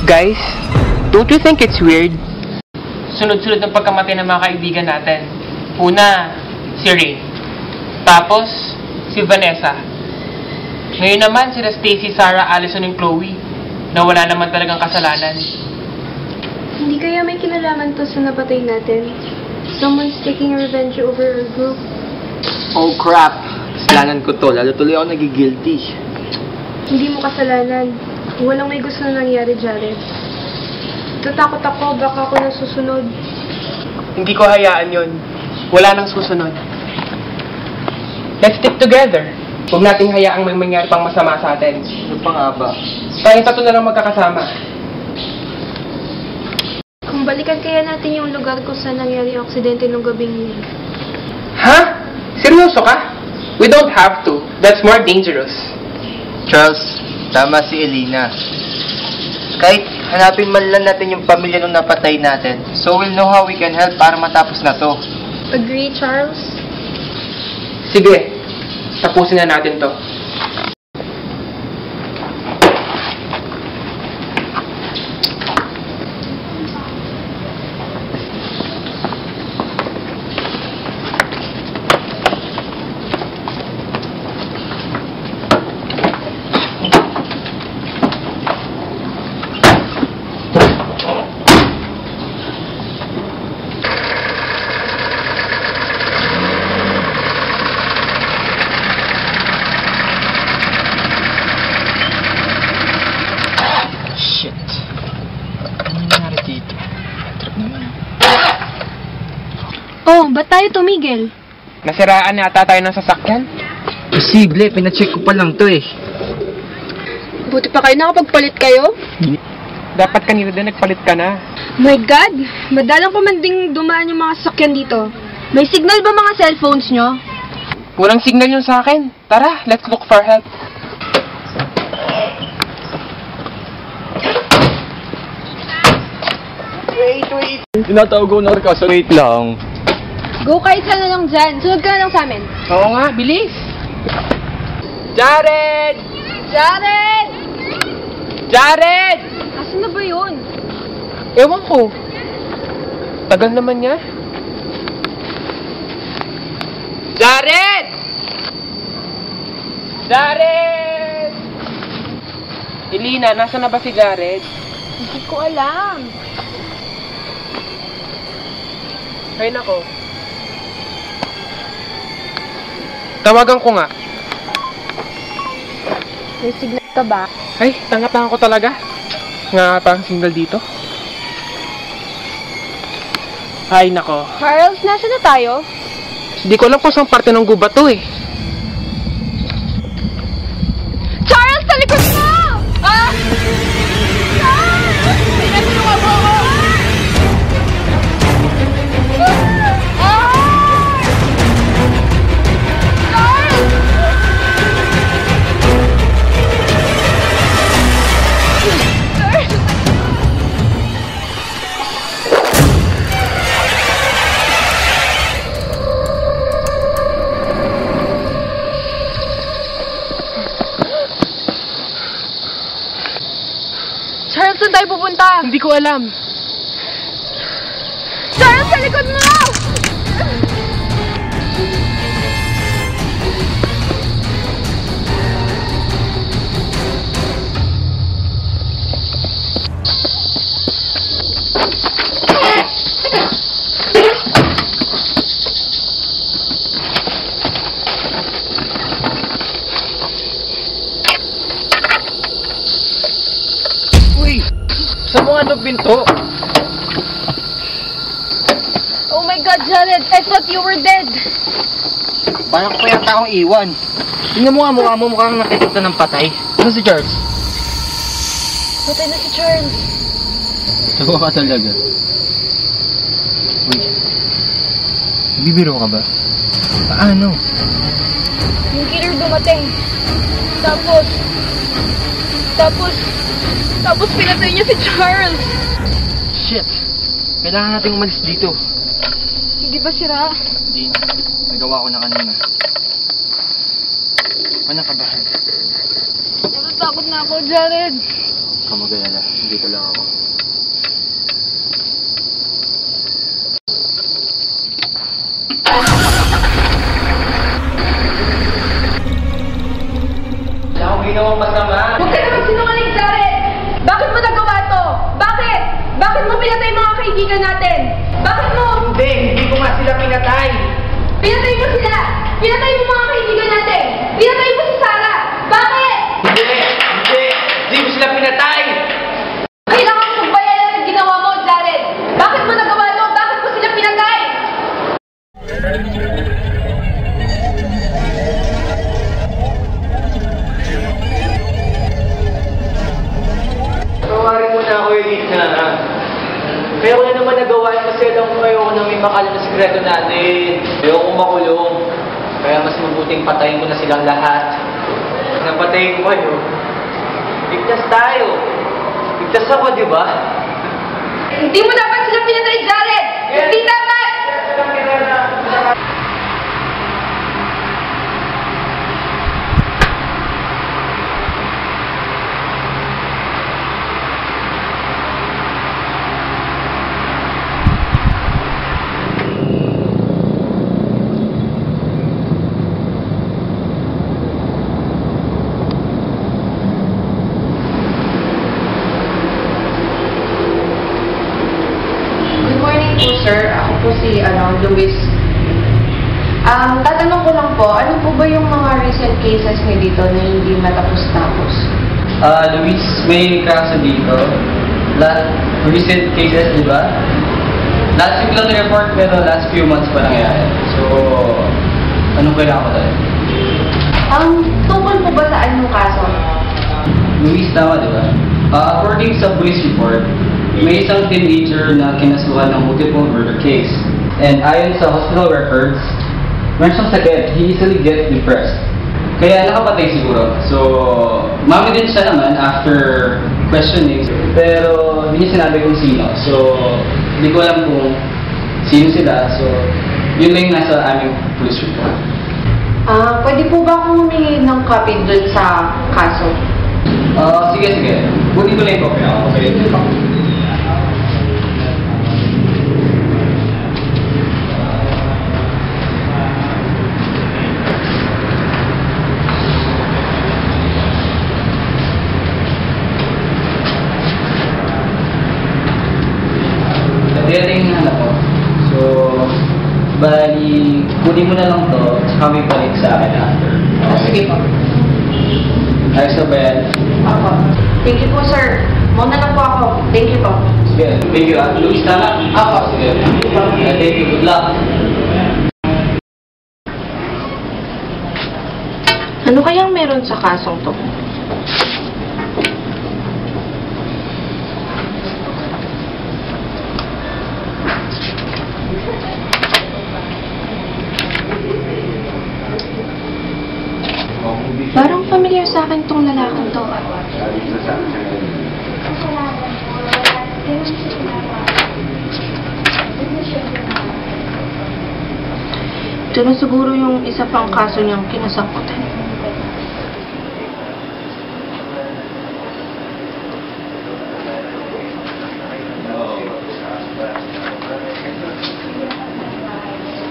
Guys, don't you think it's weird? Sunod-sunod ng pagkamatay ng mga kaibigan natin. Una, si Ray. Tapos, si Vanessa. Ngayon naman, sila Stacy, Sarah, Allison, and Chloe. Na wala naman talagang kasalanan. Hindi kaya may kinalaman to sa napatay natin? Someone's taking revenge over our group. Oh crap! Kasalanan ko to. Lalo tuloy ako nagigilty. Hindi mo kasalanan. Walang may gusto na nangyari, Jared. Tatakot ako, baka ako nang susunod. Hindi ko hayaan yon. Wala nang susunod. Let's stick together. Huwag nating hayaang may mangyari pang masama sa atin. Ano pa nga ba? Tayong tatlo na lang magkakasama. Kung balikan kaya natin yung lugar kung saan nangyari ang aksidente nung gabing yun. Ha? Seryoso ka? We don't have to. That's more dangerous. Charles, tama si Elena. Kahit hanapin man lang natin yung pamilya nung napatay natin, so we'll know how we can help para matapos na to. Agree, Charles? Sige, tapusin na natin to. Oh, ba't tayo tumigil? Nasiraan na ata tayo ng sasakyan. Posible, pinacheck ko pa lang to eh. Buti pa kayo nakapagpalit kayo? Dapat kanina din nagpalit ka na. My God! Madalang pa man ding dumaan yung mga sasakyan dito. May signal ba mga cellphones nyo? Walang signal yun sa akin. Tara, let's look for help. Wait. Tinatawag ko na kaso wait lang. Go kahit saan na lang dyan. Sunod ka na lang sa amin. Oo nga, bilis. Jared! Jared! Jared! Asan na ba yun? Ewan ko. Tagal naman niya. Jared! Jared! Elena, nasa na ba si Jared? Hindi ko alam. Ay nako. Tawagan ko nga. May signal ka ba? Ay, tanggap ko talaga. Nga parang signal dito. Ay nako. Charles, nasa na tayo? Hindi ko alam kung saan parte ng gubat to eh. Charles, talikod mo! Ah! Charles! Pinatulungan mo ako! Charles, saan tayo pupunta? Hindi ko alam. Charles, sa likod mo! Saan mo nga pinto? Oh my God, Jared! I thought you were dead! Parang ko pa yata akong iwan. Tingnan mo nga mukha mo, mukhang nakikita ng patay. Ano si Charles? Patay na si Charles. Tawa ka talaga. Uy. Bibiro ka ba? Paano? Yung killer dumating. Tapos pinatay niya si Charles. Shit! Kailangan natin umalis dito. Hindi ba sira? Hindi na. Nagawa ko na kanina. Ano kabahan? Natatakot na ako, Jared. Kamagayala. Dito lang ako. ginawa masama. Huwag ka naman sinungaling, Jared! Bakit mo nagawa to? Bakit? Bakit mo pinatay mga kaibigan natin? Bakit mo? Hindi ko nga sila pinatay. Pinatay mo sila! Pinatay mo mga kaibigan natin! Pinatay mo si Sarah! Bakit? Hindi ko sila pinatay. Kailangan mong bayaran ang ginawa mo, Jared! Bakit mo nagawa to? Bakit mo sila pinatay? Tawarin mo na ako, Elina. Kaya ko na naman nagawa yun kasi alam ko ayoko na may makalam na sikreto natin. Ayoko makulong. Kaya mas mabuting patayin ko na silang lahat. Napatayin ko ano? Ligtas tayo. Ligtas ako, di ba? Hindi mo dapat sila pinatay, Jared! Hindi dapat! Good morning po, sir. Ako po si Luis. Tatanong ko lang po, ano po ba yung mga recent cases niyo dito na hindi matapos-tapos? Luis, may kaso dito. Recent cases, di ba? Last week lang report pero last few months pa nangyari. So, anong kailangan ko tayo? Tungkol po ba saan yung kaso? Luis, tama, di ba? According sa police report, may isang teenager na kinasuhan ng multiple murder case. And ayon sa hospital records, meron siyang sakit. He easily gets depressed. Kaya nakapatay siguro. So, mami din siya naman after questioning. Pero hindi niya sinabi kung sino. So, hindi ko alam kung sino sila. So, yun lang yung nasa aming police report. Pwede po ba akong humingi ng copy dun sa kaso? Sige. Buti ko lang yung copy. Okay. Pwede yung hanap ko. So, bali, kunin mo na lang to, tsaka may balik sa akin after. Sige po. Ayos na ba yan? Ako. Thank you po, sir. Muna lang po ako. Thank you po. Sige, thank you. Luis, tama? Ako. Sige. Thank you. Good luck. Ano kayang meron sa kasong to? Parang familiar sa akin tong lalaking to. Ito na siguro yung isa pang kaso niyang kinasakutan.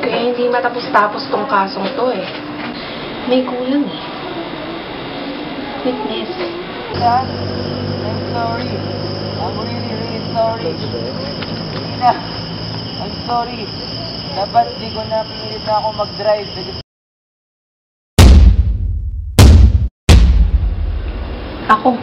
Kaya hindi matapos-tapos tong kasong to eh. May kulang eh. Witness. Dad, I'm sorry. I'm really sorry. Ina, I'm sorry. Dapat di ko na pinilit na ako mag-drive. Ako.